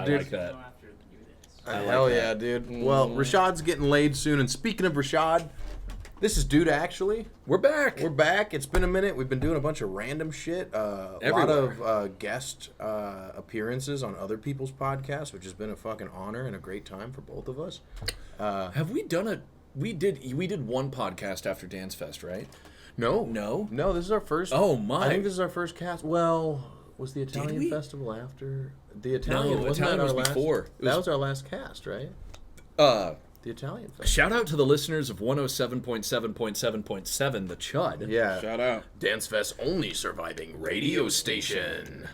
dude. like that. Hell yeah, dude. Well, Rashad's getting laid soon. And speaking of Rashad, this is Dude Actually. We're back. We're back. It's been a minute. We've been doing a bunch of random shit. A lot of guest appearances on other people's podcasts, which has been a fucking honor and a great time for both of us. Have we done a... We did one podcast after Dancefest, right? No. This is our first. Oh, my. I think this is our first cast. Well, was the Italian festival after? The Italian, No, wasn't Italian that was our last, before. That was our last cast, right? The The Italian festival. Shout out to the listeners of 107.7.7.7, the Chud. Yeah. Shout out. Dancefest only surviving radio station.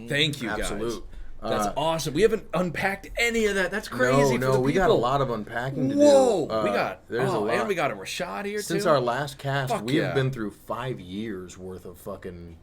Thank you, Absolute. guys. That's awesome. We haven't unpacked any of that. That's crazy. No, we got a lot of unpacking to do. Whoa, we got. There's a lot. And we got a Rashod here Since too. our last cast, Fuck we have yeah. been through 5 years worth of fucking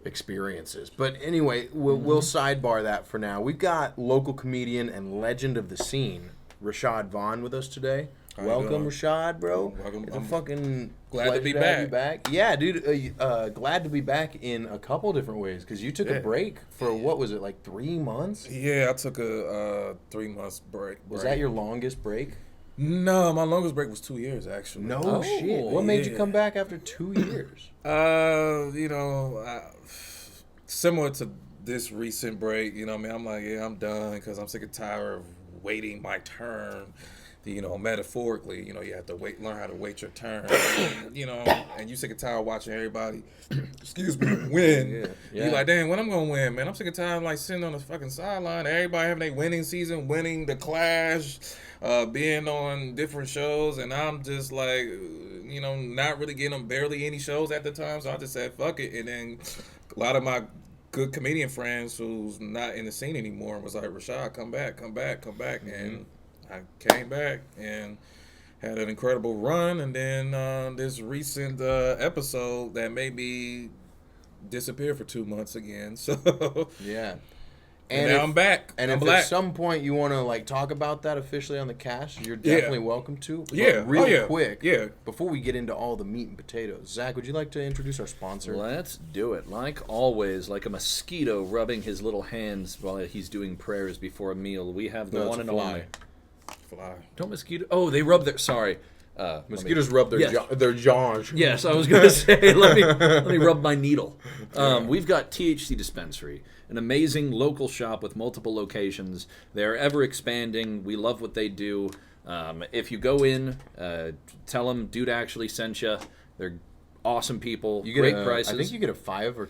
experiences. But anyway, we'll sidebar that for now. We've got local comedian and legend of the scene, Rashod Vaughn, with us today. Welcome, Rashod, bro. Welcome. It's a fucking glad to be have you back. Yeah, dude. Glad to be back in a couple different ways because you took a break for what was it, like 3 months? Yeah, I took a 3 months break. Was that your longest break? No, my longest break was 2 years actually. No shit. What made you come back after 2 years? Similar to this recent break, you know what I mean? I'm like, yeah, I'm done because I'm sick and tired of waiting my turn. Metaphorically, you have to learn how to wait your turn, and you sick and tired of watching everybody, excuse me, win. Yeah. You like, damn, when I'm gonna win, man? I'm sick and tired of like sitting on the fucking sideline, everybody having their winning season, winning the Clash, being on different shows, and I'm just like, not really getting barely any shows at the time, so I just said, fuck it, and then a lot of my good comedian friends who's not in the scene anymore was like, Rashod, come back, and I came back and had an incredible run, and then this recent episode that made me disappear for 2 months again. So yeah, and now I'm back. And if at some point you want to like talk about that officially on the cast, you're definitely welcome to. Yeah, real quick. Yeah. Before we get into all the meat and potatoes, Zach, would you like to introduce our sponsor? Let's do it. Like always, like a mosquito rubbing his little hands while he's doing prayers before a meal. We have the one and only. Fly. Don't mosquito. Oh, they rub their. Sorry. Mosquitoes rub their jaws. Yes, I was going to say, let me rub my needle. We've got THC Dispensary, an amazing local shop with multiple locations. They're ever expanding. We love what they do. If you go in, tell them Dude Actually sent you. They're awesome people. You get great prices. I think you get a 5 or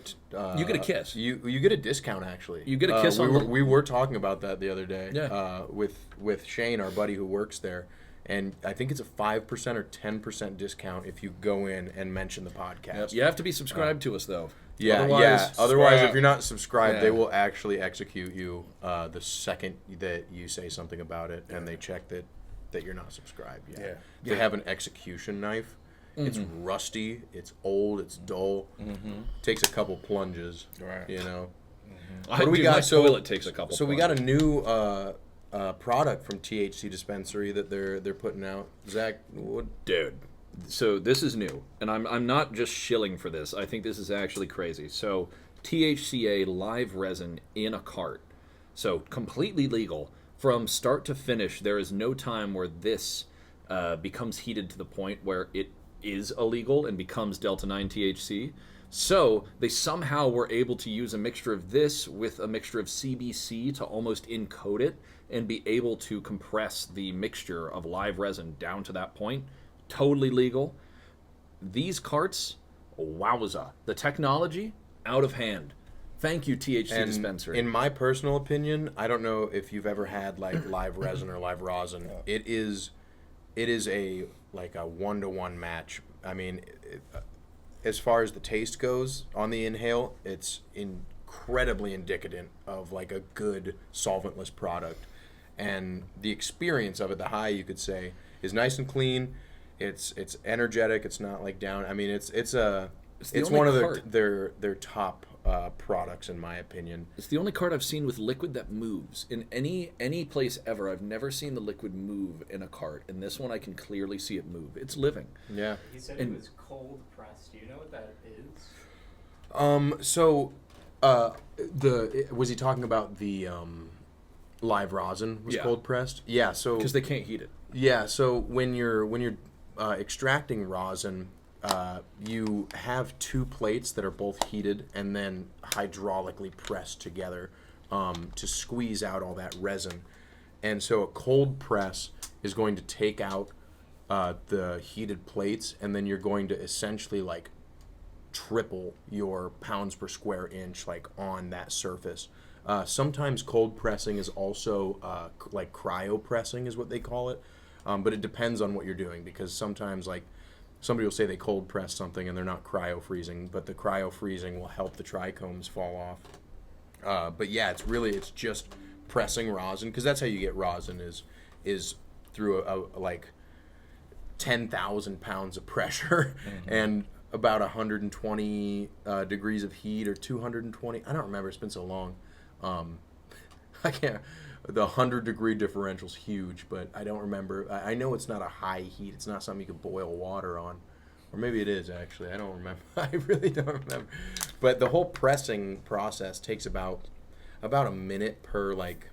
you get a kiss. You get a discount actually. You get a kiss we were talking about that the other day. Yeah. With Shane, our buddy who works there. And I think it's a 5% or 10% discount if you go in and mention the podcast. Yep. You have to be subscribed to us, though. Yeah, Otherwise, if you're not subscribed, they will actually execute you the second that you say something about it, and they check that you're not subscribed yet. Yeah. They have an execution knife. Mm-hmm. It's rusty. It's old. It's dull. Mm-hmm. Takes a couple plunges. Right. Mm-hmm. What do we got? So toilet takes a couple. So we got a new product from THC Dispensary that they're putting out. Zach, dude. So this is new, and I'm not just shilling for this. I think this is actually crazy. So THCA live resin in a cart, so completely legal from start to finish. There is no time where this becomes heated to the point where it is illegal and becomes Delta 9 THC. So they somehow were able to use a mixture of this with a mixture of CBC to almost encode it and be able to compress the mixture of live resin down to that point. Totally legal. These carts, wowza. The technology, out of hand. Thank you, THC Dispensary. In my personal opinion, I don't know if you've ever had like live resin or live rosin. It is a 1-to-1 match. I mean, as far as the taste goes on the inhale, it's incredibly indicative of like a good solventless product. And the experience of it, the high you could say, is nice and clean. It's energetic. It's not like down. I mean, it's one of their top products in my opinion. It's the only cart I've seen with liquid that moves in any place ever. I've never seen the liquid move in a cart, and this one I can clearly see it move. It's living. Yeah. He said it was cold pressed. Do you know what that is? Was he talking about the Live rosin was Yeah. cold pressed. Yeah, so Because they can't heat it. yeah, so when you're extracting rosin, you have two plates that are both heated and then hydraulically pressed together to squeeze out all that resin. And so a cold press is going to take out the heated plates, and then you're going to essentially like triple your pounds per square inch like on that surface. Sometimes cold pressing is also like cryo pressing is what they call it, but it depends on what you're doing, because sometimes like somebody will say they cold press something and they're not cryo freezing, but the cryo freezing will help the trichomes fall off. But yeah, it's just pressing rosin, because that's how you get rosin is through a like 10,000 pounds of pressure and about 120 degrees of heat, or 220. I don't remember. It's been so long. I can't. The 100-degree differential's huge, but I don't remember. I know it's not a high heat. It's not something you could boil water on, or maybe it is actually. I don't remember. I really don't remember. But the whole pressing process takes about a minute per like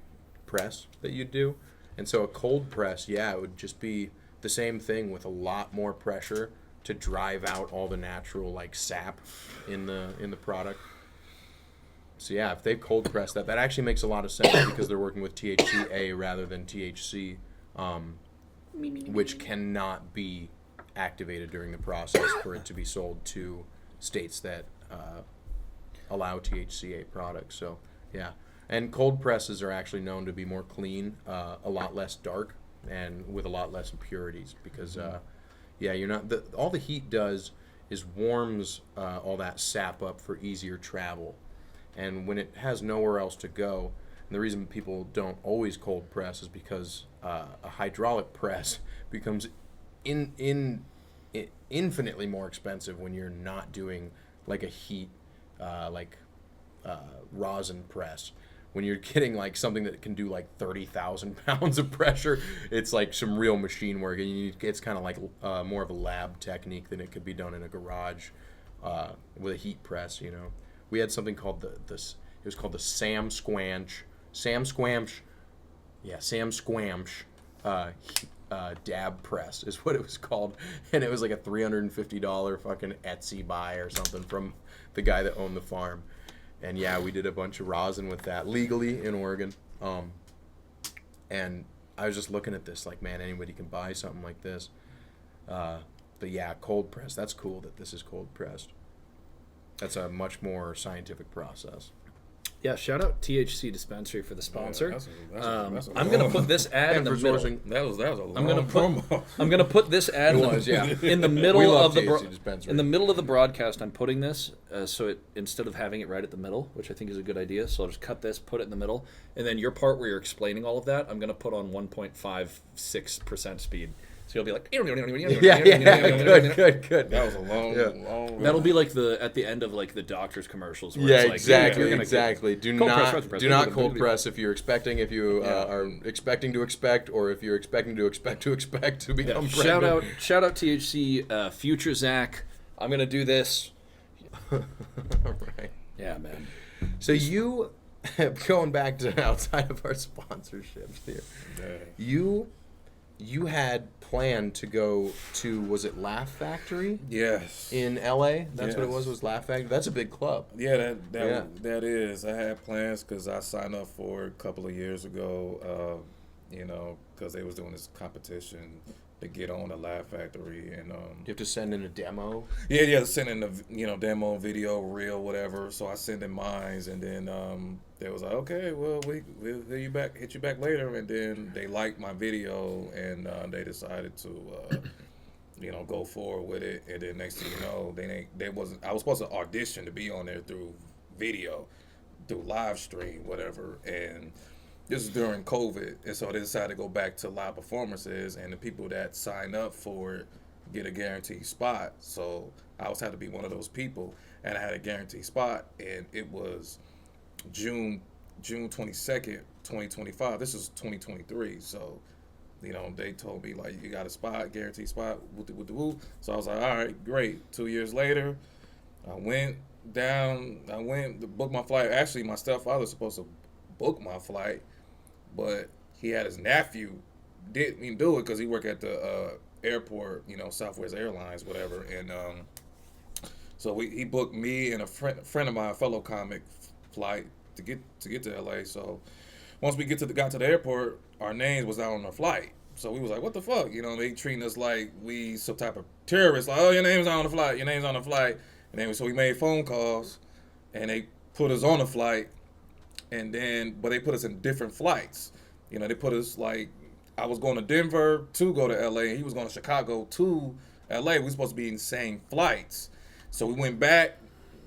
press that you do, and so a cold press, yeah, it would just be the same thing with a lot more pressure to drive out all the natural like sap in the product. So yeah, if they cold press that actually makes a lot of sense, because they're working with THCA rather than THC, which cannot be activated during the process for it to be sold to states that allow THCA products. So yeah, and cold presses are actually known to be more clean, a lot less dark, and with a lot less impurities, because yeah, you're not all the heat does is warms all that sap up for easier travel. And when it has nowhere else to go, and the reason people don't always cold press is because a hydraulic press becomes infinitely more expensive when you're not doing like a heat rosin press. When you're getting like something that can do like 30,000 pounds of pressure, it's like some real machine work, and it's kind of like more of a lab technique than it could be done in a garage with a heat press. You know, we had something called it was called the Sam Squamch dab press is what it was called, and it was like a $350 fucking Etsy buy or something from the guy that owned the farm. And yeah, we did a bunch of rosin with that legally in Oregon. And I was just looking at this like, man, anybody can buy something like this. But yeah, cold press. That's cool that this is cold pressed. That's a much more scientific process. Yeah, shout out THC Dispensary for the sponsor. That's a I'm gonna put this ad in the middle. That was a long I'm gonna put promo. I'm gonna put this ad It was, yeah. in the middle We love of the THC Dispensary. in the middle of the broadcast. I'm putting this so it, instead of having it right at the middle, which I think is a good idea. So I'll just cut this, put it in the middle, and then your part where you're explaining all of that, I'm gonna put on 1.56% speed. So you'll be like, Yeah, good. That was a long. That'll be like at the end of like the doctor's commercials. Where Yeah, it's like, exactly, you're gonna exactly. get Do cold press, not cold press, do not cold press if you are expecting to expect, or if you're expecting to expect to become pregnant. Shout out THC, future Zack. I'm gonna do this. Right. Yeah, man. So you, going back to outside of our sponsorships here, you had planned to go to, was it Laugh Factory Yes. in LA? That's what it Yes. was Laugh Factory. That's a big club. Yeah, that is. I had plans because I signed up for it a couple of years ago. Because they was doing this competition to get on the Laugh Factory, and You have to send in a demo. yeah, send in the demo, video, reel, whatever. So I sent in mines, and then they was like, okay, well we'll hit you back later, and then they liked my video, and they decided to go forward with it, and then next thing you know, I was supposed to audition to be on there through video, through live stream, whatever, and this is during COVID, and so they decided to go back to live performances, and the people that sign up for it get a guaranteed spot. So I had to be one of those people, and I had a guaranteed spot, and it was June 22nd, 2025. This is 2023, so they told me like, you got a spot, guaranteed spot, woo. So I was like, all right, great. 2 years later, I went to book my flight. Actually, my stepfather was supposed to book my flight, but he had his nephew didn't do it because he worked at the airport, Southwest Airlines, whatever, and so he booked me and a friend of mine, a fellow comic, flight to get to LA. So once we got to the airport, our names was out on the flight. So we was like, what the fuck? They treating us like we some type of terrorists. Like, oh, your name's on the flight. Your name's on the flight. And then so we made phone calls, and they put us on the flight, but they put us in different flights. They put us like, I was going to Denver to go to LA, and he was going to Chicago to LA. We were supposed to be in the same flights. So we went back,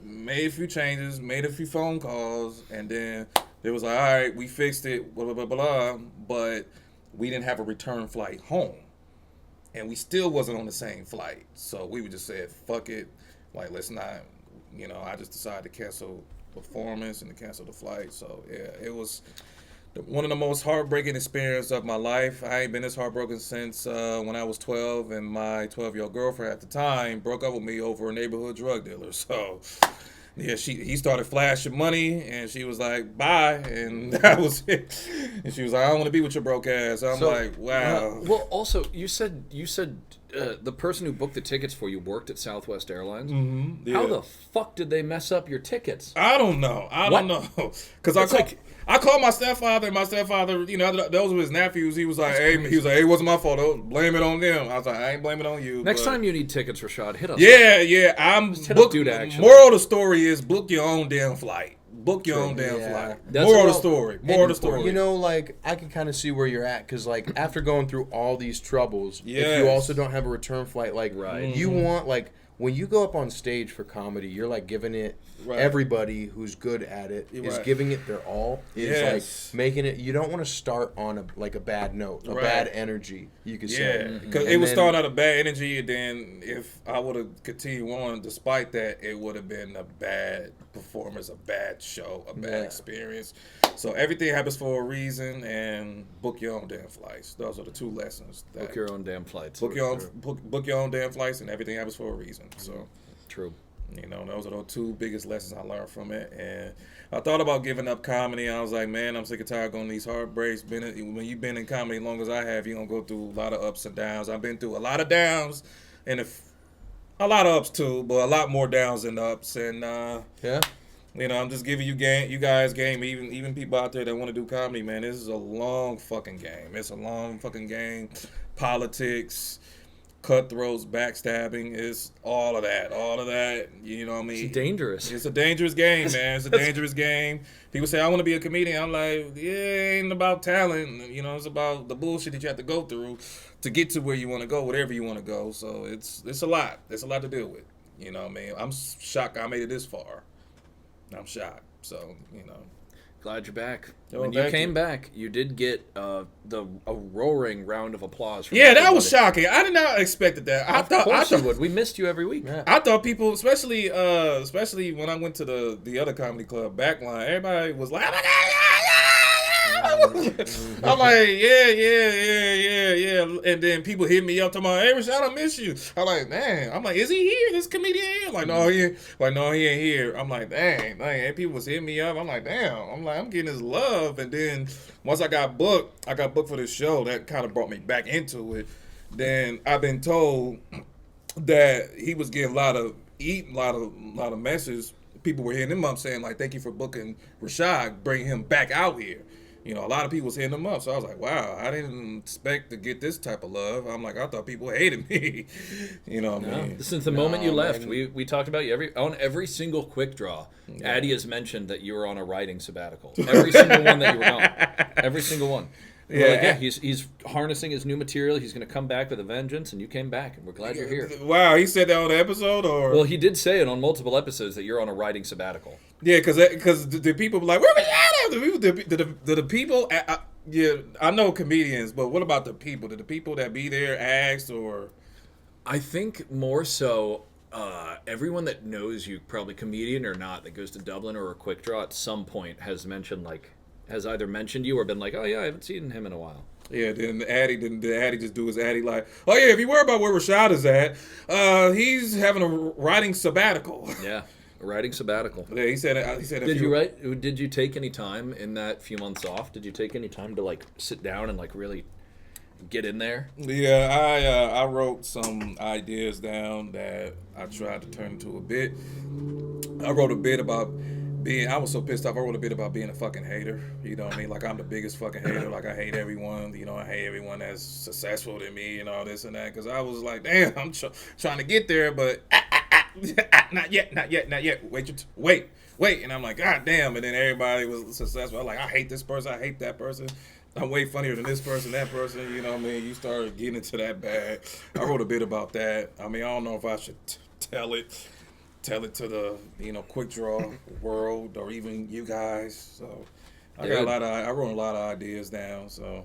made a few changes, made a few phone calls, and then they was like, all right, we fixed it, blah, blah, blah, blah, but we didn't have a return flight home. And we still wasn't on the same flight. So we just said, fuck it. Like, let's not, I just decided to cancel performance and to cancel the flight. So, yeah, it was one of the most heartbreaking experiences of my life. I ain't been this heartbroken since when I was 12, and my 12-year-old girlfriend at the time broke up with me over a neighborhood drug dealer. So, yeah, he started flashing money, and she was like, bye, and that was it. And she was like, I don't want to be with your broke ass. I'm like, wow. Well, also, you said the person who booked the tickets for you worked at Southwest Airlines. Mm-hmm, yeah. How the fuck did they mess up your tickets? I don't know. Because I called my stepfather, and my stepfather, those were his nephews. He was like, hey, it wasn't my fault. Don't blame it on them. I was like, I ain't blaming it on you. Next time you need tickets, Rashod, hit us. Yeah. Moral of the story is book your own damn flight. Book your own damn flight. Moral of the story. Like, I can kind of see where you're at, because, like, after going through all these troubles, if you also don't have a return flight, like, you want, like, when you go up on stage for comedy, you're, like, giving it, everybody who's good at it is giving it their all. It's like making it, you don't want to start on a bad note, bad energy, you could say. Because it would start out a bad energy, and then if I would have continued on despite that, it would have been a bad performance, a bad show, a bad experience. So everything happens for a reason, and book your own damn flights. Those are the two lessons. Book your own damn flights. Book your own damn flights, and everything happens for a reason. So true. Those are the two biggest lessons I learned from it. And I thought about giving up comedy. I was like, man, I'm sick and tired of going these heartbreaks. When you've been in comedy as long as I have, you're going to go through a lot of ups and downs. I've been through a lot of downs and a lot of ups too, but a lot more downs than ups. And, I'm just giving you guys game, even people out there that want to do comedy, man. This is a long fucking game. It's a long fucking game. Politics, cutthroats, backstabbing, is all of that. You know what I mean? It's dangerous. It's a dangerous game, man. It's a dangerous game. People say, I want to be a comedian. I'm like, yeah, it ain't about talent. It's about the bullshit that you have to go through to get to where you want to go, whatever you want to go. So it's a lot. It's a lot to deal with. You know what I mean? I'm shocked I made it this far. I'm shocked. So, Glad you're back. Oh, when you came back, you did get a roaring round of applause. From that was shocking. I did not expect that. Of course you would. We missed you every week. I thought people, especially when I went to the other comedy club, Backline, everybody was like, oh my God, I'm like, yeah. And then people hit me up talking about, hey, Rashod, I miss you. I'm like, man. I'm like, is he here? This comedian here? Like, no, he ain't here. I'm like, dang. And people was hitting me up. I'm like, damn. I'm like, I'm getting his love. And then once I got booked for this show. That kind of brought me back into it. Then I've been told that he was getting a lot of messages. People were hitting him up saying, like, thank you for booking Rashod, bring him back out here. A lot of people was hitting him up. So I was like, wow, I didn't expect to get this type of love. I'm like, I thought people hated me. You know what I mean? Since the moment you left, we talked about you on every single quick draw. Yeah. Addy has mentioned that you were on a writing sabbatical. Every single one that you were on. Every single one. He's harnessing his new material. He's going to come back with a vengeance, and you came back, and we're glad you're here. Wow, he said that on the episode, or? Well, he did say it on multiple episodes that you're on a writing sabbatical. Yeah, because the people were like, where was that? The people, I know comedians, but what about the people? Did the people that be there ask, or? I think more so everyone that knows you, probably comedian or not, that goes to Dublin or a quick draw at some point has either mentioned you or been like, oh yeah, I haven't seen him in a while. Yeah, then the Addy just do his Addy like, oh yeah, if you worry about where Rashod is at, he's having a writing sabbatical. Yeah. writing sabbatical. Yeah, he said it. He said. Did you write? Did you take any time in that few months off? Did you take any time to like sit down and like really get in there? Yeah, I wrote some ideas down that I tried to turn into a bit. I wrote a bit about being. I was so pissed off. I wrote a bit about being a fucking hater. You know what I mean? Like I'm the biggest fucking hater. Like I hate everyone. You know, I hate everyone that's successful than me and all this and that. Because I was like, damn, I'm trying to get there, but not yet. Wait. And I'm like, God damn. And then everybody was successful. I'm like, I hate this person. I hate that person. I'm way funnier than this person, that person. You know what I mean? You start getting into that bag. I wrote a bit about that. I mean, I don't know if I should tell it to the quick draw world or even you guys. So I wrote a lot of ideas down. So,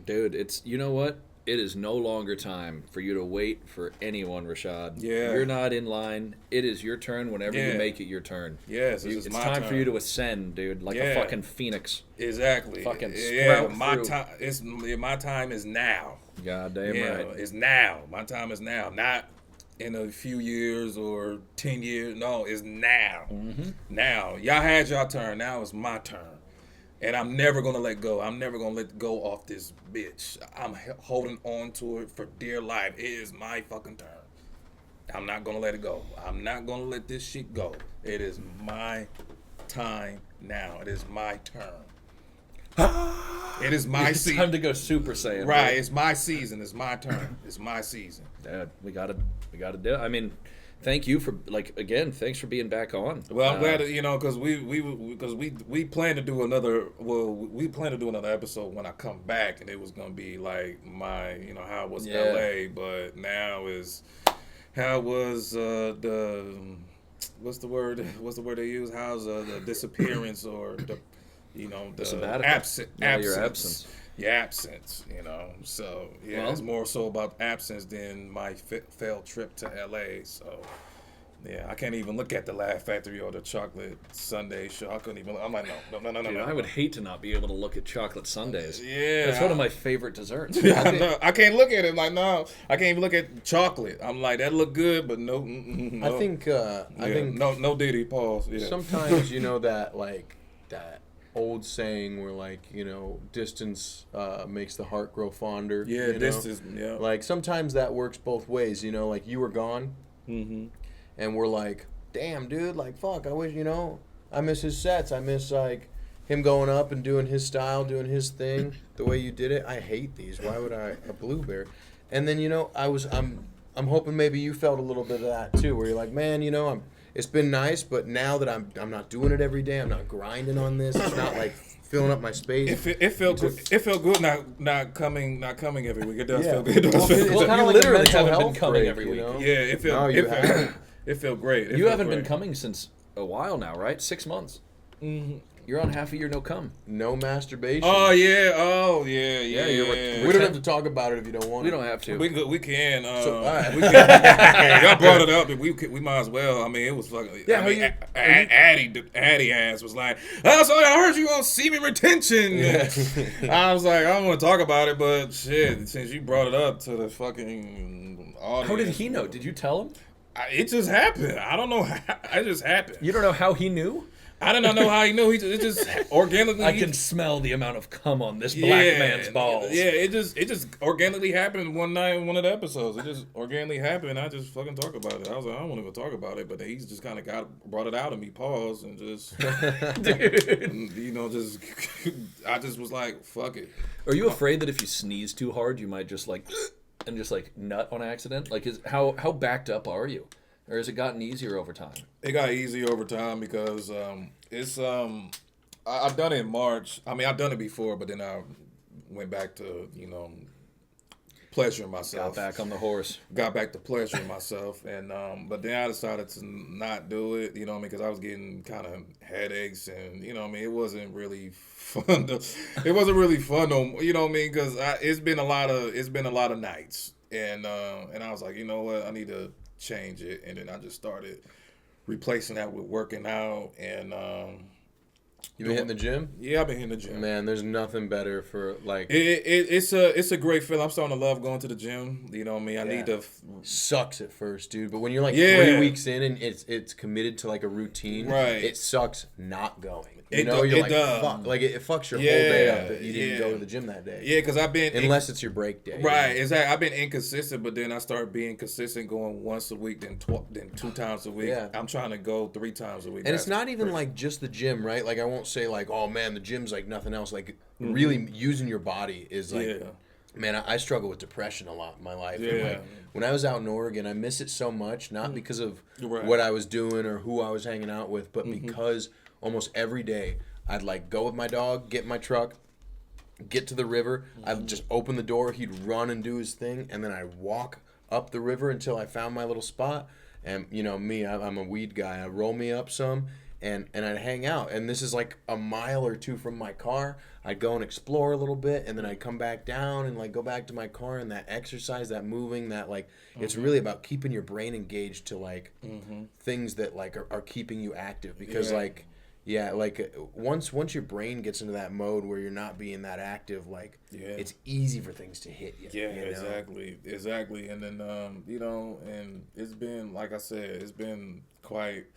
dude, it's you know what? It is no longer time for you to wait for anyone, Rashod. Yeah. You're not in line. It is your turn whenever you make it your turn. Yes, it's my time turn for you to ascend, dude, like a fucking phoenix. Exactly. Fucking yeah, sprout my through. time. My time is now. God damn right. It's now. My time is now. Not in a few years or 10 years. No, it's now. Mm-hmm. Now. Y'all had y'all turn. Now it's my turn. And I'm never going to let go. I'm never going to let go off this bitch. I'm holding on to it for dear life. It is my fucking turn. I'm not going to let it go. I'm not going to let this shit go. It is my time now. It is my turn. It is my It's season. time to go Super Saiyan. Right. dude. It's my season. It's my turn. It's my season. Dad, we gotta do it. I mean, thank you for thanks for being back on. Well, I'm glad that, because we plan to do another. Well, we plan to do another episode when I come back, and it was gonna be like my, how it was LA, but now is how it was the what's the word they use? How's the disappearance or the sabbatical. Your absence. Your absence, So it's more so about absence than my failed trip to LA. So. Yeah, I can't even look at the Laugh Factory or the Chocolate Sundae show. I couldn't even. I'm like, no. Dude, I would hate to not be able to look at chocolate sundaes. Yeah, that's one of my favorite desserts. Yeah, no, I can't look at it. Like, no, I can't even look at chocolate. I'm like, that look good, but no. I think no Diddy. Pause. Yeah. Sometimes that that old saying where distance makes the heart grow fonder. Yeah, distance. Yeah. Like sometimes that works both ways. Like you were gone. Mm-hmm. And we're like, damn, dude, like, fuck, I wish, I miss his sets. I miss, him going up and doing his style, doing his thing, the way you did it. I hate these. Why would I? A blueberry. And then, I'm hoping maybe you felt a little bit of that, too, where you're like, man, it's been nice, but now that I'm not doing it every day, I'm not grinding on this. It's not, filling up my space. It felt good. It felt good not coming every week. It does feel good. It Well, does feel good. kind you of literally like a mental haven't been health coming break, every week. Yeah, it felt. No, you haven't. It felt great. You haven't been coming since a while now, right? 6 months. Mm-hmm. You're on half a year no come. No masterbation. Oh yeah. We don't have to talk about it if you don't want We to. don't have to. We can. So, all right. We can. Y'all brought it up. We might as well. I mean, it was fucking. Yeah, Addy ass was like, oh, so I heard you on semen retention. Yeah. I was like, I don't want to talk about it, but shit, since you brought it up to the fucking audience. How did he know? Did you tell him? It just happened. I don't know how. It just happened. You don't know how he knew? I did not know how he knew. It just organically. I can smell the amount of cum on this black man's balls. Yeah, it just organically happened one night in one of the episodes. It just organically happened. I just fucking talk about it. I was like, I don't want to go talk about it, but he's just kind of brought it out of me. Pause and just, Dude. I just was like, fuck it. Are you afraid that if you sneeze too hard, you might just nut on accident? How backed up are you? Or has it gotten easier over time? It got easier over time because it's I've done it in March. I mean, I've done it before, but then I went back to pleasuring myself. Got back on the horse. Got back to pleasuring myself, and but then I decided to not do it. Because I was getting kind of headaches, and it wasn't really fun. It wasn't really fun, because it's been a lot of nights, and I was like, you know what, I need to change it, and then I just started replacing that with working out, and You been hitting the gym? Yeah, I've been hitting the gym. Man, there's nothing better for like. It's a great feeling. I'm starting to love going to the gym. You know what I mean? I need to. Sucks at first, dude. But when you're like Yeah. 3 weeks in and it's committed to like a routine, Right. it sucks not going. It You're do- like, it does. fuck. Like it fucks your whole day up that you didn't Yeah. go to the gym that day. Yeah, because I've been Unless it's your break day. right. Exactly. I've been inconsistent, but then I started being consistent, going once a week, then 2 times a week. Yeah. I'm trying to go 3 times a week. And it's That's not even crazy. like just the gym, right? Like I won't say like, oh man, the gym's like nothing else. Like Mm-hmm. really using your body is like, Yeah. man, I struggle with depression a lot in my life. And, Yeah. like, when I was out in Oregon, I miss it so much, not because of Right. what I was doing or who I was hanging out with, but because almost every day I'd like go with my dog, get in my truck, get to the river. I'd just open the door. He'd run and do his thing, and then I'd walk up the river until I found my little spot. And you know me, I'm a weed guy. I roll me up some, and I'd hang out. And this is like a mile or two from my car. I'd go and explore a little bit, and then I'd come back down and like go back to my car. And that exercise, that moving, that like, it's really about keeping your brain engaged to like things that like are keeping you active. Because Yeah. like. Yeah, like once your brain gets into that mode where you're not being that active, like it's easy for things to hit you. Yeah, you know? exactly. And then you know, and it's been like I said, it's been quite.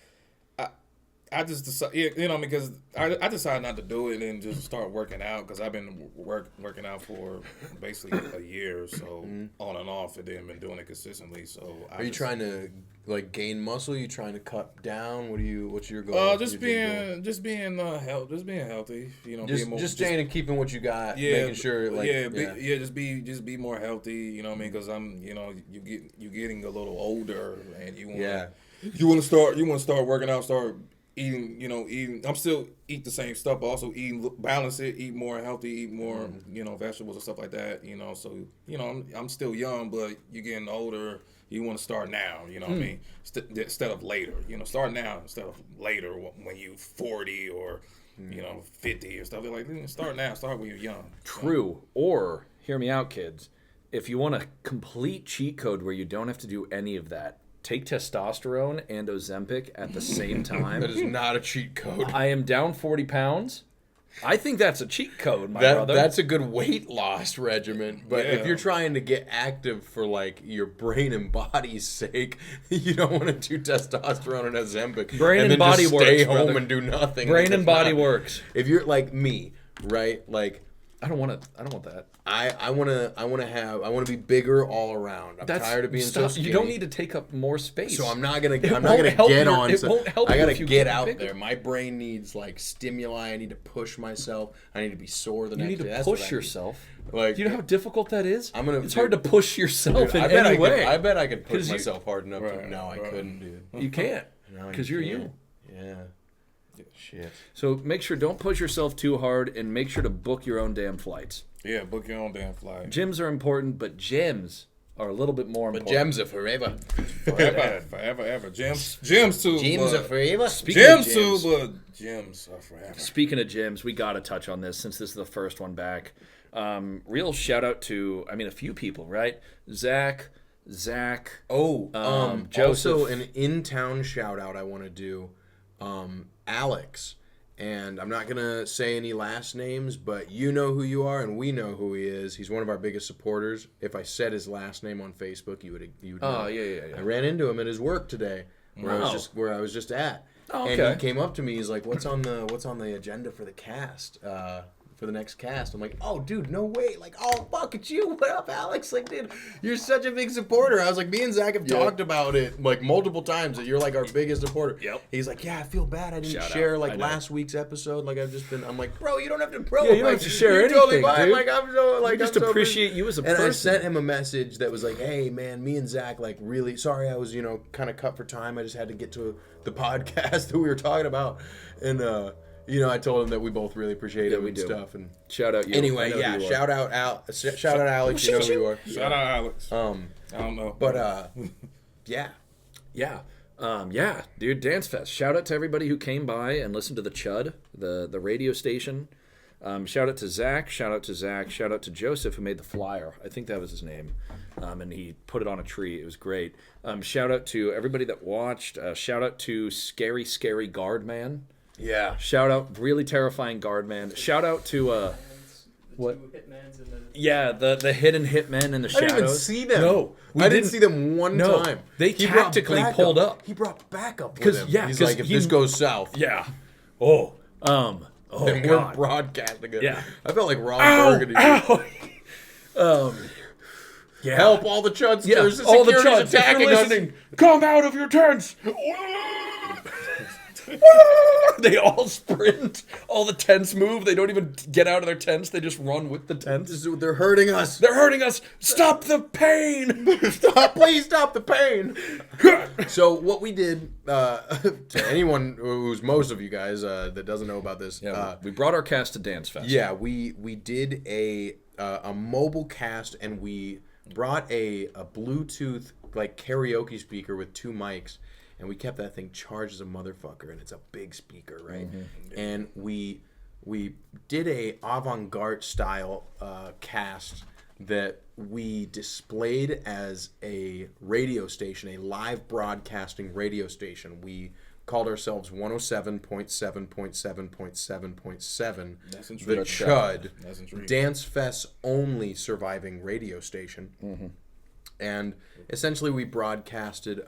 I just decided, you know, because I decided not to do it and just start working out because I've been working out for basically a year or so on and off, and then been doing it consistently. So Are you trying to like gain muscle? You trying to cut down? What's your goal? just being healthy. You know, being more, just staying and keeping what you got. Making sure like just be more healthy. You know what I mean? Because I'm, you know, you getting a little older, and you want to start working out, start eating. I'm still eat the same stuff, but also balance it, eat more healthy, eat more, you know, vegetables and stuff like that. You know, so you know, I'm still young, but you're getting older. You want to start now, you know what I mean? Instead of later, you know, start now instead of later when you 40 or, you know, 50 or stuff. They're like, start now, start when you're young. True. Or, hear me out, kids. If you want a complete cheat code where you don't have to do any of that, take testosterone and Ozempic at the same time. that is not a cheat code. I am down 40 pounds. I think that's a cheat code, my brother. That's a good weight loss regimen. But if Yeah. you're trying to get active for like your brain and body's sake, you don't want to do testosterone and Ozempic. Brain and then body just stay works, home brother. and do nothing. Brain Like, and it's body not- works. If you're like me, right? Like I don't want that. I want to be bigger all around. I'm tired of being so stop. skinny. You don't need to take up more space. So I'm not gonna won't get help on. it won't help I you gotta if you get get out bigger. there. My brain needs like stimuli. I need to push myself. I need to be sore the You next need day. to That's what I push need. yourself. Like, Do you know how difficult that is? It's hard to dude, push yourself in I bet any I way. could. I bet I could push 'Cause you- myself hard enough. Right, No, I right. couldn't, dude. You can't No, because you're can't. you. Yeah. Shit. So make sure don't push yourself too hard, and make sure to book your own damn flights. Yeah, book your own damn flight. Gyms are important, but gyms are a little bit more But important. gems are forever. Forever. Gyms too. Gems are but, forever. Speaking of gyms too, gyms, but gyms are forever. Speaking of gyms, we got to touch on this since this is the first one back. Real shout out to, a few people, right? Zach. Oh, Joseph. also an in-town shout out I want to do. Alex. And I'm not going to say any last names, but you know who you are and we know who he is. He's one of our biggest supporters. If I said his last name on Facebook, you would know. Oh, yeah. I ran into him at his work today where I was just at. Oh, And okay. he came up to me, he's like, "What's on the agenda for the cast? For the next cast?" I'm like, "Oh, dude, no way. Like, oh, fuck, it's you. What up, Alex? Like, dude, you're such a big supporter." I was like, me and Zach have talked about it like multiple times that you're like our biggest supporter. Yep. He's like, "Yeah, I feel bad I didn't Shout share out. like I know. last week's episode. Like, I'm like, bro, you don't have to, bro. Yeah, you don't like, have to share you're totally anything, fine. dude. Like, I'm so like, We just I'm so appreciate you as a And I person. sent him a message that was like, "Hey, man, me and Zach like really sorry I was kind of cut for time. I just had to get to the podcast that we were talking about." And I told him that we both really appreciate him we and do. stuff. And Shout out you. I anyway, know yeah, who you are. shout out Alex. You know who you are. Shout out Alex. I don't know. But yeah. Yeah, dude, Dancefest. Shout out to everybody who came by and listened to the Chud, the radio station. Shout out to Zach. Shout out to Joseph who made the flyer. I think that was his name. And he put it on a tree. It was great. Shout out to everybody that watched. Shout out to Scary Guard Man. Yeah. Shout out, really terrifying guard man. Shout out to what? Two hitmans and the the hidden hitmen in the I shadows. didn't even see them. No, I didn't see them one No, time. they He brought tactically backup. pulled up. He brought backup with 'Cause, him. yeah, He's 'cause like, if he- this goes south, Yeah. then God. we're broadcasting it. Yeah. I felt like Ron Ow, Burgundy. ow. Yeah. Help all the chudsters. Yeah, The all the security's chuds, if you're attacking us. listening, come out of your tents. They all sprint. All the tents move. They don't even get out of their tents. They just run with the tents. They're hurting us. They're hurting us. Stop the pain. Please stop the pain. So what we did, to anyone who's most of you guys that doesn't know about this, We brought our cast to Dancefest. yeah, we did a mobile cast, and we brought a Bluetooth like karaoke speaker with 2 mics, and we kept that thing charged as a motherfucker, and it's a big speaker, right? And we did a avant-garde style cast that we displayed as a radio station, a live broadcasting radio station. We called ourselves 107.7.7.7.7, That's the intriguing. Chud, That's intriguing. Dancefest's only surviving radio station. And essentially we broadcasted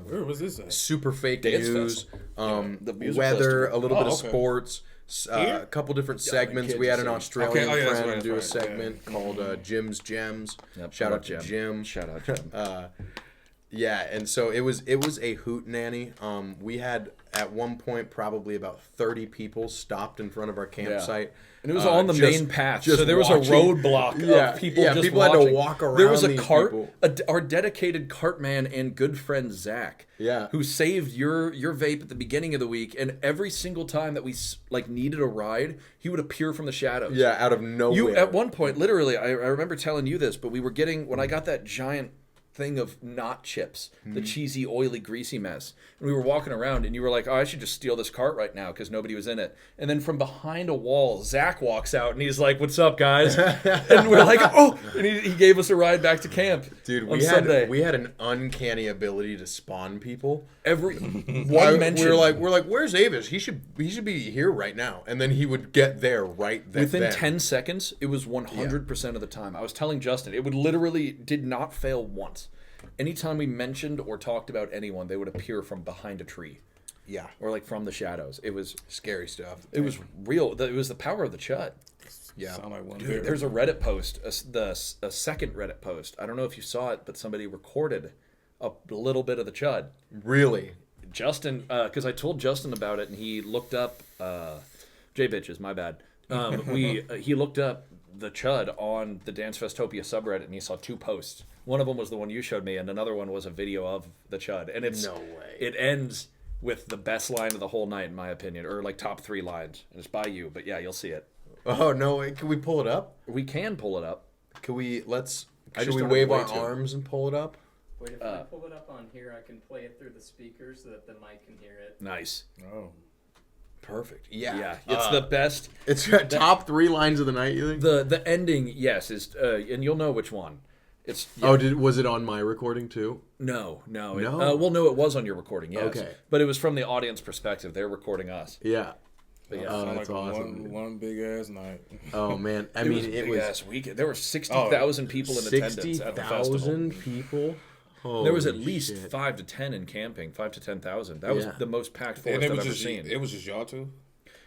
Where was this at? super fake Dance news, the music weather, festival. a little bit of okay. sports, a couple different segments. kids We had are an saying- Australian Okay, oh, yeah, that's friend right, do a that's right, segment called Jim's Gems. Yep, Shout I out to love Jim. Shout out Jim. Yeah, and so it was a hoot nanny. We had at one point probably about 30 people stopped in front of our campsite. And it was on the just- main path, just so there was watching. a roadblock of people just people had watching. to walk around. There was a these cart, people. our dedicated cart man and good friend Zach, Yeah. who saved your vape at the beginning of the week, and every single time that we needed a ride, he would appear from the shadows. Yeah, out of nowhere. You at one point, literally, I remember telling you this, but we were getting when I got that giant thing of not chips, the cheesy, oily, greasy mess, and we were walking around, and you were like, "Oh, I should just steal this cart right now because nobody was in it." And then from behind a wall, Zach walks out, and he's like, "What's up, guys?" And we're like, "Oh!" And he gave us a ride back to camp, Dude, on Sunday. we had an uncanny ability to spawn people. Every one mention. we're like, where's Avis? He should be here right now, and then he would get there right then. Within 10 seconds, it was 100% of the time. I was telling Justin, it would literally did not fail once. Anytime we mentioned or talked about anyone, they would appear from behind a tree Yeah, or like from the shadows. It was scary stuff. it was real. It was the power of the chud. Yeah, Sound like one Dude, big- there's a Reddit post, a second Reddit post. I don't know if you saw it, but somebody recorded a little bit of the chud. really. Justin, because I told Justin about it, and he looked up J-Bitches, my bad. He looked up the chud on the Dance Festopia subreddit, and he saw 2 posts. One of them was the one you showed me, and another one was a video of the chud. And it's No way. It ends with the best line of the whole night, in my opinion, or like top 3 lines. And it's by you, but yeah, you'll see it. Oh no way! Can we pull it up? We can pull it up. Can we? Let's. I Should just we don't wave have our a way to. arms and pull it up? Wait, if I pull it up on here, I can play it through the speakers so that the mic can hear it. Nice. Oh. Perfect. Yeah. Yeah, it's the best. It's top 3 lines of the night. You think? The ending, yes, is and you'll know which one. It's Oh, was it on my recording too? No. No? Well, no, it was on your recording, yes. Okay. But it was from the audience perspective. They're recording us. Yeah. But yeah. Oh, Sound that's like awesome. one big ass night. Oh man, I It mean, was a it big was ass weekend. There were 60,000 people in attendance at the festival. 60,000 people. There was at Holy least shit. 5 to 10 in camping, 5 to 10,000. That was Yeah. the most packed And forest it I've was ever just seen. it was just y'all two.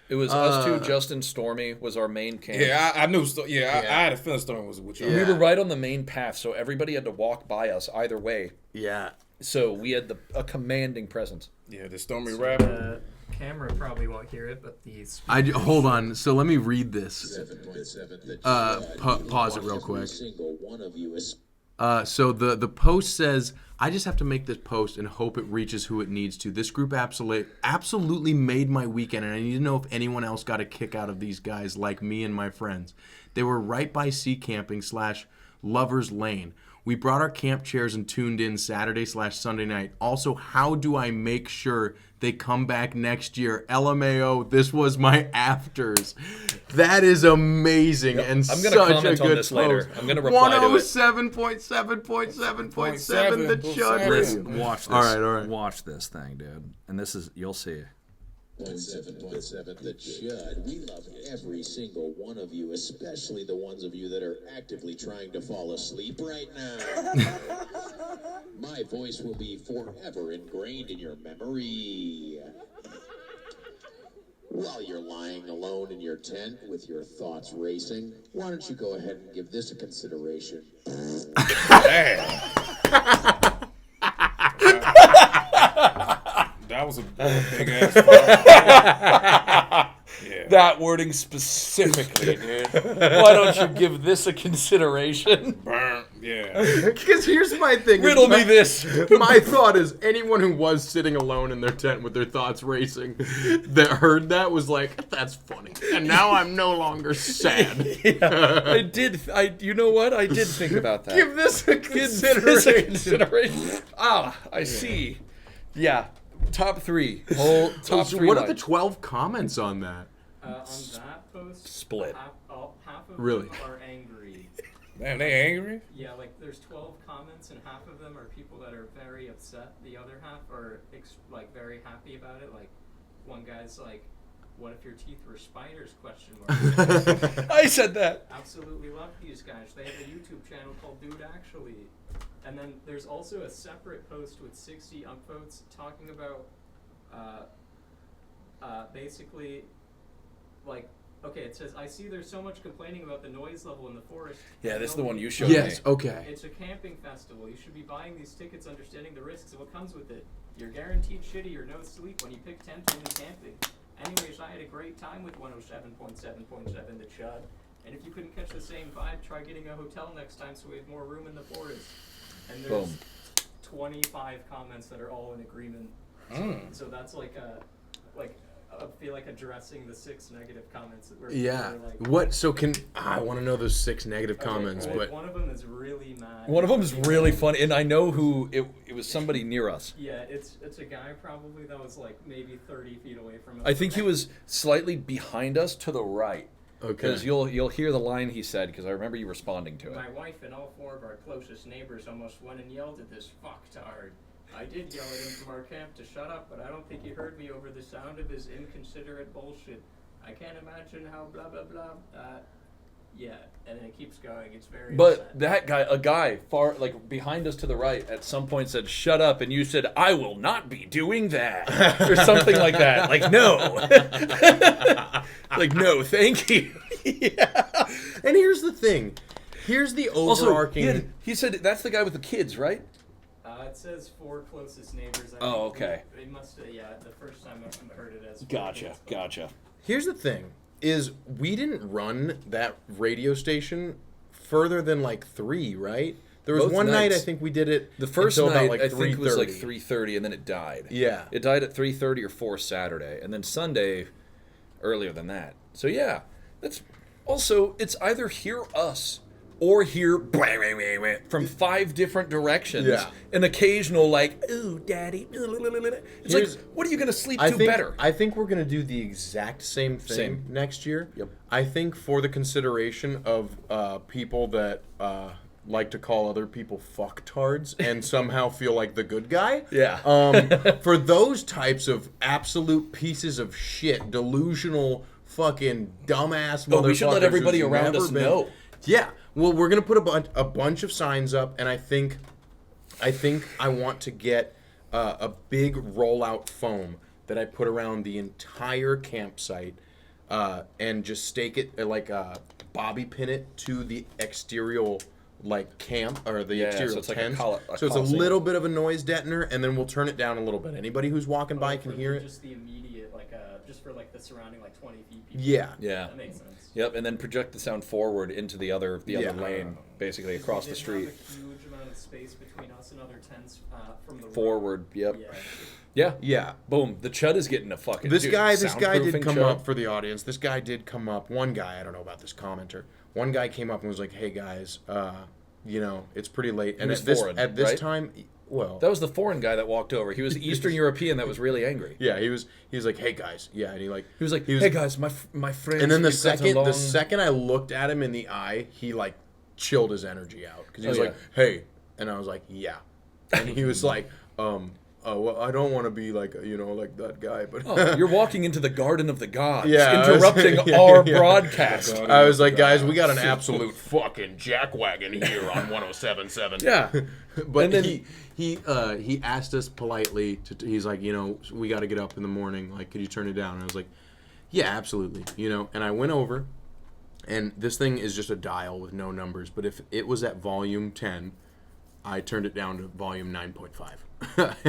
It was us two. Justin Stormy was our main camp. Yeah, I knew. I Yeah. had a feeling Storm was with y'all. Yeah. We were right on the main path, so everybody had to walk by us either way. Yeah. So we had a commanding presence. Yeah, the Stormy rapper. The camera probably won't hear it, but these. Hold on. So let me read this. Pause it real quick. So the post says, "I just have to make this post and hope it reaches who it needs to. This group absolutely made my weekend, and I need to know if anyone else got a kick out of these guys like me and my friends. They were right by sea camping / Lover's Lane. We brought our camp chairs and tuned in Saturday / Sunday night. Also, how do I make sure they come back next year? LMAO, this was my afters." That is amazing and I'm such gonna a comment good on this later. post. I'm gonna reply to it. 107.7.7.7, the chud. Listen, watch this. All right. Watch this thing, dude. And this is, you'll see. 107.7 The Chud. We love every single one of you, especially the ones of you that are actively trying to fall asleep right now. My voice will be forever ingrained in your memory. While you're lying alone in your tent with your thoughts racing, why don't you go ahead and give this a consideration? Damn. That was a big ass fuck. Yeah. That wording specifically, dude. Why don't you give this a consideration? Burn. Yeah. Because here's my thing. Riddle me this. My thought is anyone who was sitting alone in their tent with their thoughts racing that heard that was like, that's funny. And now I'm no longer sad. You know what? I did think about that. Give this a consideration. I see. Yeah. Top three. Top So three. what are the 12 comments on that? On that post, Split. half of Really? them are angry. Man, they angry? Yeah, like there's 12 comments and half of them are people that are very upset. The other half are like very happy about it. Like one guy's like, "What if your teeth were spiders?" Question mark. I said that. Absolutely love these guys. They have a YouTube channel called Dude Actually. And then there's also a separate post with 60 upvotes talking about basically like, okay, it says, I see there's so much complaining about the noise level in the forest. Yeah, this is the one you showed Yes, me. okay. It's a camping festival. You should be buying these tickets understanding the risks of what comes with it. You're guaranteed shitty or no sleep when you pick tent-only camping. Anyways, I had a great time with 107.7.7 The Chud. And if you couldn't catch the same vibe, try getting a hotel next time so we have more room in the forest. And there's 25 comments that are all in agreement. So that's like I feel like addressing the 6 negative comments that were Yeah. like, What? So I want to know those 6 negative comments, well, but one of them is really mad. One of them is really funny, and I know who it was. Somebody near us. Yeah, it's a guy probably that was like maybe 30 feet away from us. I think he was slightly behind us to the right. okay. Because you'll hear the line he said, because I remember you responding to it. My wife and all 4 of our closest neighbors almost went and yelled at this fucktard. I did yell at him from our camp to shut up, but I don't think he heard me over the sound of his inconsiderate bullshit. I can't imagine how blah blah blah. Yeah, and it keeps going. It's very But upset. that guy, a guy far, like, behind us to the right, at some point said, "Shut up," and you said, "I will not be doing that," or something like that. Like, no. Like, no, thank you. Yeah. And here's the thing. Here's the Also, overarching. he said, that's the guy with the kids, right? It says 4 closest neighbors. I Oh, think okay. It must have, yeah, the first time I heard it as 4 Gotcha, kids. gotcha. Here's the thing: is we didn't run that radio station further than like 3, right? There was Both one night I nights. think we did it. The first until night, about, like, I think, was like 3:30. 3:30, and then it died. Yeah. It died at 3:30 or 4 Saturday, and then Sunday earlier than that. So, yeah. That's also, it's either hear us or hear from 5 different directions. Yeah. An occasional, like, ooh, daddy. It's Here's- like, what are you going to sleep I to think, better? I think we're going to do the exact same thing Same. next year. Yep. I think for the consideration of people that like to call other people fucktards and somehow feel like the good guy. Yeah. For those types of absolute pieces of shit, delusional fucking dumbass motherfuckers. We should let everybody who's around never us know. Yeah. Well, we're gonna put a bunch of signs up, and I think I want to get a big rollout foam that I put around the entire campsite, and just stake it like bobby pin it to the exterior like camp or the exterior so it's like a tent. a So it's a coliseum. little bit of a noise deadener, and then we'll turn it down a little bit. Anybody who's walking by can For hear it. Just the immediate, like, just for like the surrounding like 20 feet. People. Yeah. Yeah. That makes sense. Yep, and then project the sound forward into the other Yeah. lane, basically across the We did street. have a huge amount of space between us and other tents from the road. Forward, yep. Yeah. Yeah. Yeah. Boom. The Chud is getting a fucking This dude, guy did soundproofing come Chud. up for the audience. This guy did come up. One guy, I don't know about this commenter. One guy came up and was like, "Hey guys, it's pretty late." And was at this foreign, at this right? time, well, That was the foreign guy that walked over. He was Eastern European that was really angry. yeah, he was like, "Hey guys," yeah, and he He was like, "Hey guys, my friends." and then we've got the along." second I looked at him in the eye, he like chilled his energy out because he was Oh, like, yeah. "Hey," and I was like, "Yeah," and he was like, oh, well, I don't want to be like, like that guy, but Oh, you're walking into the garden of the gods, Yeah, I was- interrupting yeah, our yeah. broadcast. I was like, guys, we got an absolute fucking jackwagon here on 107.7. Yeah. But And then- he asked us politely he's like, we got to get up in the morning. Like, could you turn it down? And I was like, yeah, absolutely. And I went over, and this thing is just a dial with no numbers. But if it was at volume 10, I turned it down to volume 9.5.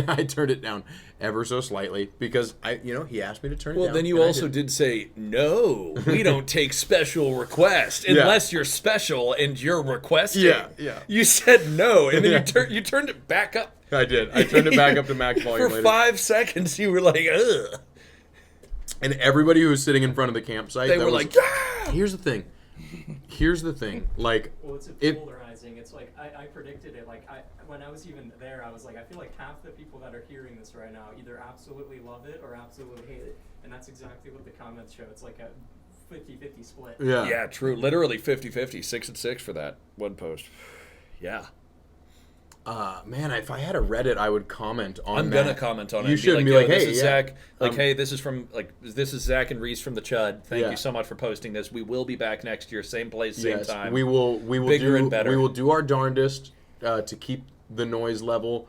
I turned it down ever so slightly because he asked me to turn it down. Well, then you and I also did say, no, we don't take special requests Yeah. unless you're special and you're requesting. Yeah. You said no, and then Yeah. you turned it back up. I did. I turned it back up to max volume For later. 5 seconds, you were like, ugh. And everybody who was sitting in front of the campsite, They that were was- like, ah! Here's the thing. Like, Well, it's if polarizing. It's like I predicted it. Like when I was even there, I was like, I feel like half the people that are hearing this right now either absolutely love it or absolutely hate it, and that's exactly what the comments show. It's like a 50-50 split. yeah, Yeah, true. Literally 50-50, 6-6 for that one post. Yeah. man, if I had a Reddit, I would comment on. I'm that. gonna comment on it. You and should be "Yo, like, this hey, is yeah. Zach. Like, hey, this is Zack and Reece from the Chud. Thank Yeah. you so much for posting this. We will be back next year, same place, same Yes, time. we will Bigger and better. We will do our darndest to keep the noise level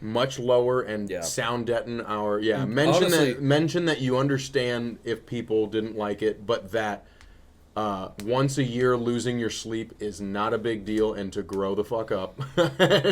much lower and Yeah. sound deaden our Honestly- mention that you understand if people didn't like it, but that once a year losing your sleep is not a big deal, and to grow the fuck up.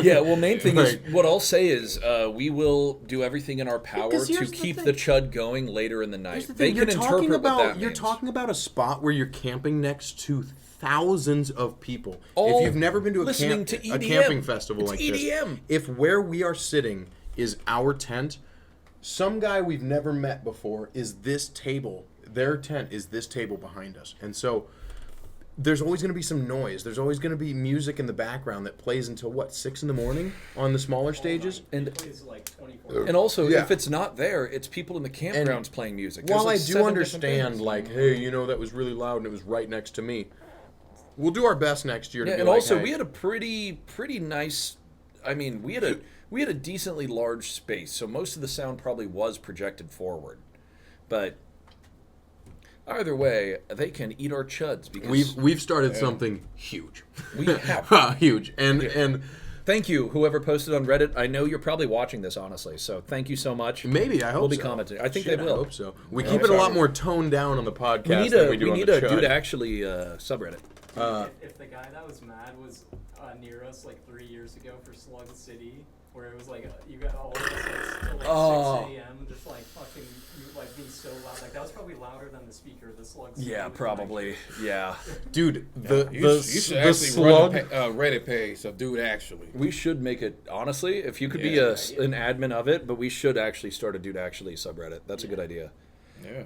Yeah, well, main thing is, Like- what I'll say is, we will do everything in our power Because to here's the keep thing. the Chud going later in the night. Here's the They thing, can interpret what that you're means. talking about a spot where you're camping next to thousands of people. All If you've never been to listening to a EDM. camping festival It's like EDM. this, if where we are sitting is our tent, some guy we've never met before is this table. Their tent is this table behind us, and so there's always going to be some noise. There's always going to be music in the background that plays until 6 in the morning on the smaller stages. And- it plays like 24. And also, Yeah. if it's not there, it's people in the campgrounds playing music. There's While like I do 7 different understand, bands. like, hey, that was really loud and it was right next to me. We'll do our best next year to Yeah, be and like, also hey. we had a pretty nice. I mean, we had a decently large space, so most of the sound probably was projected forward. But either way, they can eat our chuds because We've started something huge. we have. Huge. And Thank you, whoever posted on Reddit. I know you're probably watching this, honestly. So thank you so much. maybe I hope We'll be so. commenting. I think Shit, they will. I hope so. We keep it a lot more toned down on the podcast We need than a we do on need the a Chud. dude actually subreddit. If the guy that was mad was near us like 3 years ago for Slug City, where it was like you got all of us like till like Oh. 6 a.m. just like fucking like being so loud. Like that was probably louder than the speaker. The Slug City. Yeah, was, probably. Like, Dude, the You should the actually slug. run a Reddit page of Dude Actually. We should make it, honestly, if you could be Yeah. an admin of it, but we should actually start a Dude Actually subreddit. That's a good idea. Yeah.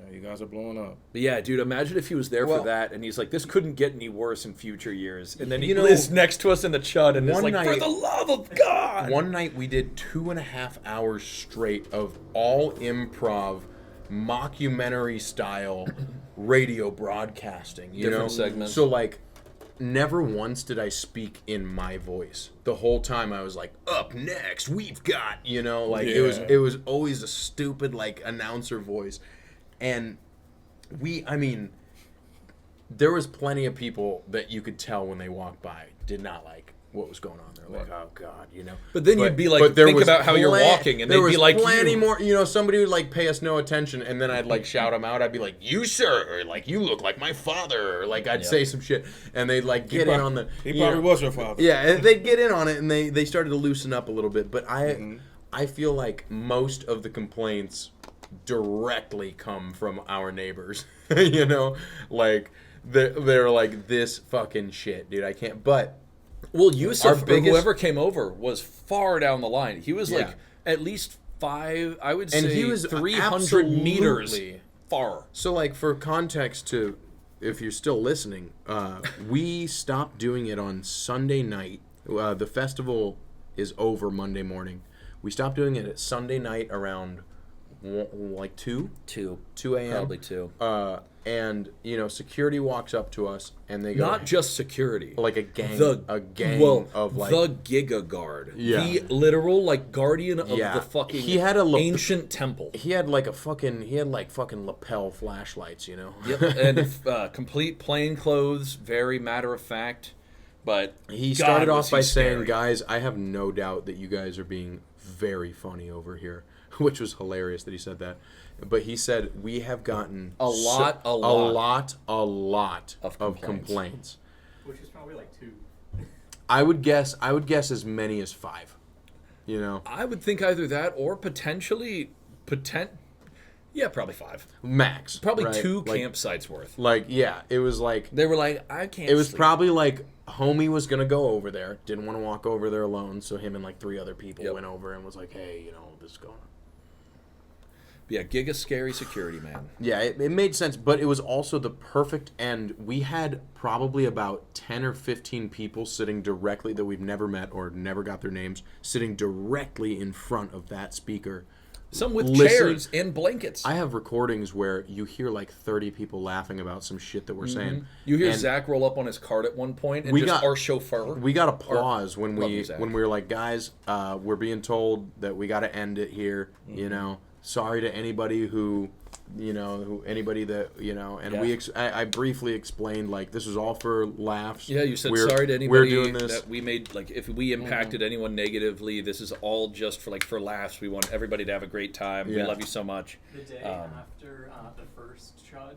Yeah, you guys are blowing up. But yeah, dude, imagine if he was there Well- for that and he's like, this couldn't get any worse in future years. And then he You know, lives next to us in the Chud and is one like, for night- the love of God! One night we did 2.5 hours straight of all improv, mockumentary style radio broadcasting. You Different know, segments. So like, never once did I speak in my voice. The whole time I was like, "Up next, we've got," like Yeah. it was always a stupid like announcer voice, and there was plenty of people that you could tell when they walked by did not like what was going on. They're like, "Oh God," But then you'd be like, but there think was about how you're walking, and there they'd be was like, plenty you. more. Somebody would like pay us no attention, and then I'd like shout them out. I'd be like, "You sir," or like, "You look like my father," or like I'd say some shit, and they'd like get in on the. He you probably know, was your father. Yeah, and they'd get in on it, and they started to loosen up a little bit. But I feel like most of the complaints directly come from our neighbors. Like they're like, this fucking shit, dude. I can't. But Well, Yusuf, Our or biggest- whoever came over, was far down the line. He was Yeah. like at least 5, I would And say he was 300 meters absolutely- far. So, like, for context, to if you're still listening, we stopped doing it on Sunday night. The festival is over Monday morning. We stopped doing it at Sunday night around like 2 a.m. Probably 2. And security walks up to us and they go, Not just security. like a gang of like the Giga Guard. Yeah. The literal like guardian of Yeah. the fucking He had a ancient temple. he had like fucking lapel flashlights, Yep. And complete plain clothes, very matter of fact. But He God, started was off he by scary. saying, "Guys, I have no doubt that you guys are being very funny over here," which was hilarious that he said that. But he said, "We have gotten A lot of complaints." Which is probably like 2. I would guess as many as 5. I would think either that or potentially yeah, probably 5. Max. Probably right? 2 like, campsites worth. Like, yeah, it was like They were like, I can't it was sleep. probably like homie was gonna go over there, didn't want to walk over there alone, so him and like 3 other people Yep. went over and was like, "Hey, this is going on." Yeah, Giga scary security, man. Yeah, it made sense, but it was also the perfect end. We had probably about 10 or 15 people sitting directly that we've never met or never got their names, sitting directly in front of that speaker. Some with Listening- chairs and blankets. I have recordings where you hear like 30 people laughing about some shit that we're saying. You hear And Zach roll up on his cart at one point, and We just got- our chauffeur. We got applause when Love we you, Zach. were like, "Guys, we're being told that we got to end it here." Sorry to anybody who anybody that and Yeah. I briefly explained like this was all for laughs. Yeah, you said We're- sorry to we're anybody doing this. that we made. Like, if we impacted anyone negatively, this is all just for laughs. We want everybody to have a great time. We Yeah. love you so much. The day after the first chud,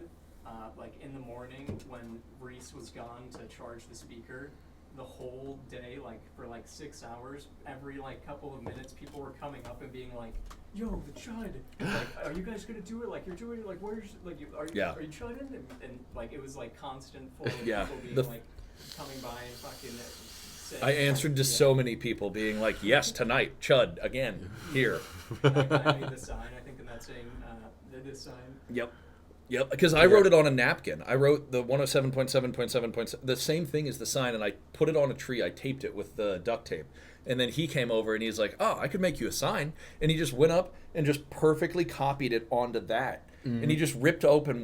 like in the morning when Reese was gone to charge the speaker, the whole day, like for like 6 hours, every like couple of minutes, people were coming up and being like, "Yo, the chud! Like, are you guys gonna do it? Like, you're doing it? Like, where's like you are you Yeah. are you chudding?" And like it was like constant flow of Yeah. people being The- like coming by and fucking. Saying, I answered to yeah. so many people being like, "Yes, tonight, Chud again here." I made the sign, I think, in that saying, this sign. Yep, because I wrote it on a napkin. I wrote the 107.7.7. The same thing as the sign, and I put it on a tree. I taped it with the duct tape. And then he came over and he's like, "Oh, I could make you a sign." And he just went up and just perfectly copied it onto that. And he just ripped open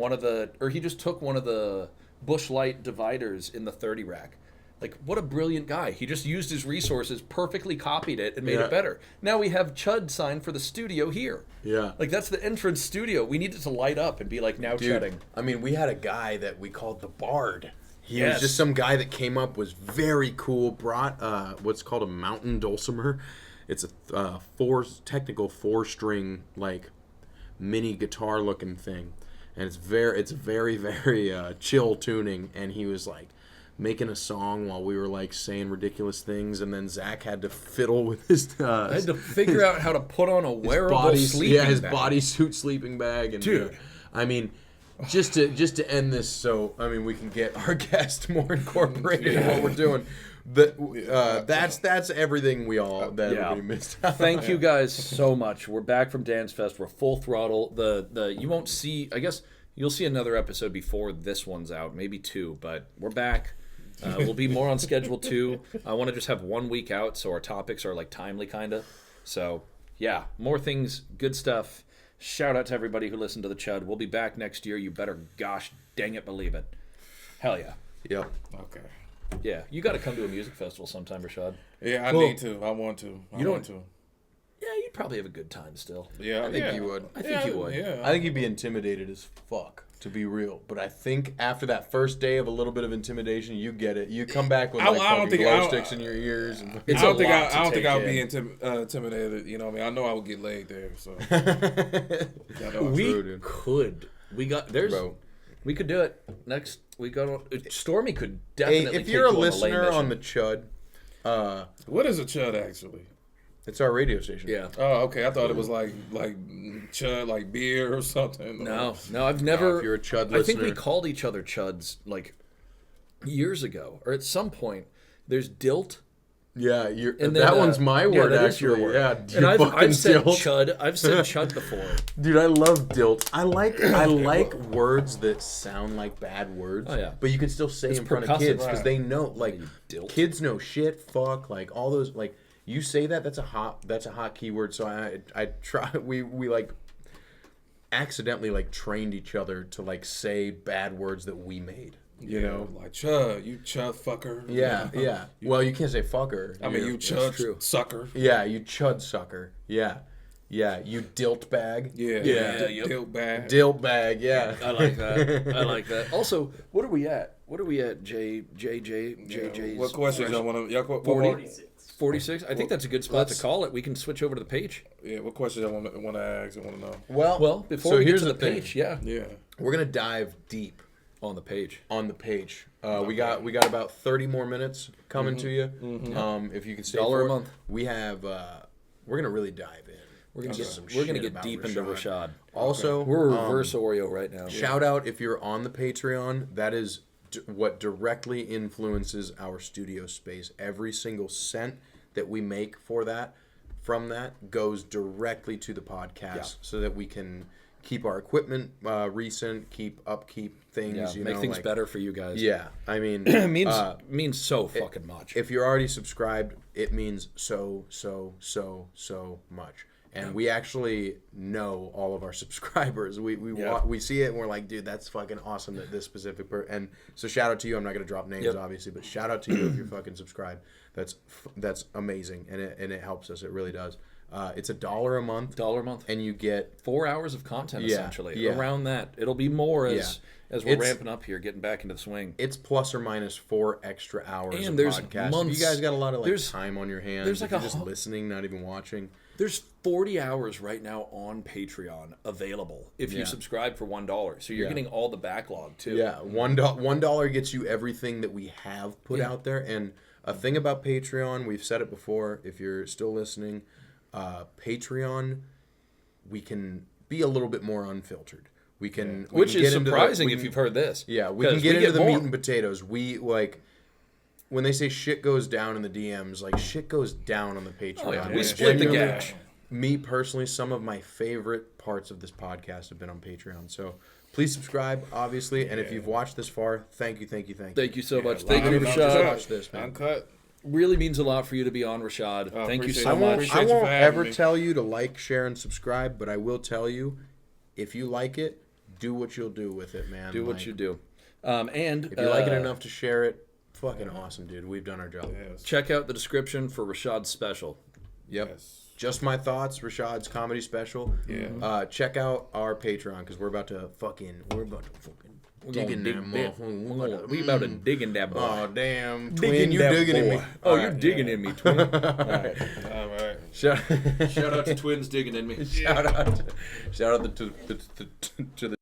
he just took one of the Bush Light dividers in the 30 rack. Like, what a brilliant guy. He just used his resources, perfectly copied it, and made Yeah. it better. Now we have Chud sign for the studio here. Yeah. Like, that's the entrance studio. We need it to light up and be like, now chudding. I mean, we had a guy that we called the Bard. He Yes. was just some guy that came up, was very cool, brought what's called a mountain dulcimer. It's a technical 4-string, like, mini guitar looking thing. And it's very, very chill tuning. And he was like making a song while we were like saying ridiculous things, and then Zach had to fiddle with his I had to figure out how to put on a wearable sleeping his bag. bodysuit sleeping bag, and Dude. I mean, just to end this, so I mean we can get our guest more incorporated in what we're doing. That's everything everybody missed out. Thank you guys so much. We're back from Dancefest. We're full throttle. You won't see. I guess you'll see another episode before this one's out, maybe 2. But we're back. We'll be more on schedule 2. I want to just have 1 week out, so our topics are like timely, kind of. So yeah, more things, good stuff. Shout out to everybody who listened to the Chud. We'll be back next year. You better, gosh dang it, believe it. Hell yeah. Yep. Okay. Yeah, you got to come to a music festival sometime, Rashod. Yeah, I Well, need to. I want to. you don't- want to. Yeah, you'd probably have a good time still. Yeah, I think you would. I think you would. Yeah. I think you'd be intimidated as fuck, to be real. But I think after that first day of a little bit of intimidation, you get it. You come back with I like don't fucking think- glow sticks in your ears. And It's I don't a think lot to I don't think take I'll be in. intimidated. You know what I mean? I know I would get laid there. So I know We True, dude. could. Bro. We could do it next. We go. Stormy could Hey, definitely. if you're a take you on the lane listener on the mission. Chud, what is a chud actually? it's our radio station. Yeah. Oh, okay. I thought it was like chud, like beer or something. No, I've never. if you're a Chud I think we listener. called each other Chuds like years ago, or at some point. There's Dilt. Yeah, And that then, one's my word, that is actually. your word. Yeah, and you I've fucking said Dilt. Chud. I've said Chud before. Dude, I love Dilt. I like words that sound like bad words, Oh, yeah. but you can still say It's in front of percussive. kids because Right. they know, like, You Dilt. kids know shit, fuck, like all those, like you say that's a hot keyword. So I try we like accidentally like trained each other to like say bad words that we made. You know, like chud, you chud fucker. Yeah, yeah. Well, you can't say fucker. I mean, you chud sucker. Yeah, you chud sucker. Yeah, yeah. You dilt bag. Yeah, yep. Dilt bag. Dilt bag. Yeah. I like that. I like that. Also, what are we at? J? What questions y'all want to? 46. 46. I think that's a good spot to call it. We can switch over to the page. Yeah, what questions y'all want to ask? I want to know. Well, Before so we get here's to the thing. page, yeah, We're gonna dive deep on the page. on the page. We got about 30 more minutes coming to you. If you can stay $1 for a it. month. We have. We're gonna really dive in. We're gonna some get shit deep about into Rashod. Also, We're reverse Oreo right now. shout out if you're on the Patreon. That is what directly influences our studio space. Every single cent that we make from that goes directly to the podcast, so that we can keep our equipment recent, keep upkeep things. Make things better for you guys. Yeah, I mean, it means so fucking much. if you're already subscribed, it means so much. And we actually know all of our subscribers. We see it and we're like, dude, that's fucking awesome that this specific and so shout out to you. I'm not gonna drop names obviously, but shout out to you if you're fucking subscribed. That's amazing, and it helps us. It really does. It's $1 a month. $1 a month, and you get 4 hours of content essentially. Yeah. Around that, it'll be more as we're It's- ramping up here, getting back into the swing. it's plus or minus 4 extra hours And of there's podcast. months- If you guys got a lot of there's- time on your hands, there's like if you're a just hu- listening, not even watching. There's 40 hours right now on Patreon available if you subscribe for $1. So you're getting all the backlog too. Yeah, $1 gets you everything that we have put out there. And a thing about Patreon, we've said it before. If you're still listening, Patreon, we can be a little bit more unfiltered. We can, Which is get into surprising if you've heard this. Yeah, we can get into the more. meat and potatoes. We when they say shit goes down in the DMs, like shit goes down on the Patreon. yeah. We split the Genuinely, cash. Me personally, some of my favorite parts of this podcast have been on Patreon. So please subscribe, obviously. And if you've watched this far, thank you. Thank you so much. live Thank you, and Rashod. Watch this, man. Uncut. Really means a lot for you to be on, Rashod. Thank you appreciate so it. much. Appreciate I you won't for having ever me. tell you to like, share, and subscribe, but I will tell you, if you like it, do what you'll do with it, man. Do what Like, you do. And If you like it enough to share it, fucking awesome, dude. We've done our job. Yes. check out the description for Rashod's special. Yep. Yes. Just My Thoughts, Rashad's comedy special. Yeah. Check out our Patreon because we're about to fucking dig in that motherfucker. We about to dig in that boy. Oh damn, Dig twin, in you that digging in boy. me. Oh, you're digging in me, twin. All right. Shout Shout out to twins digging in me. out to the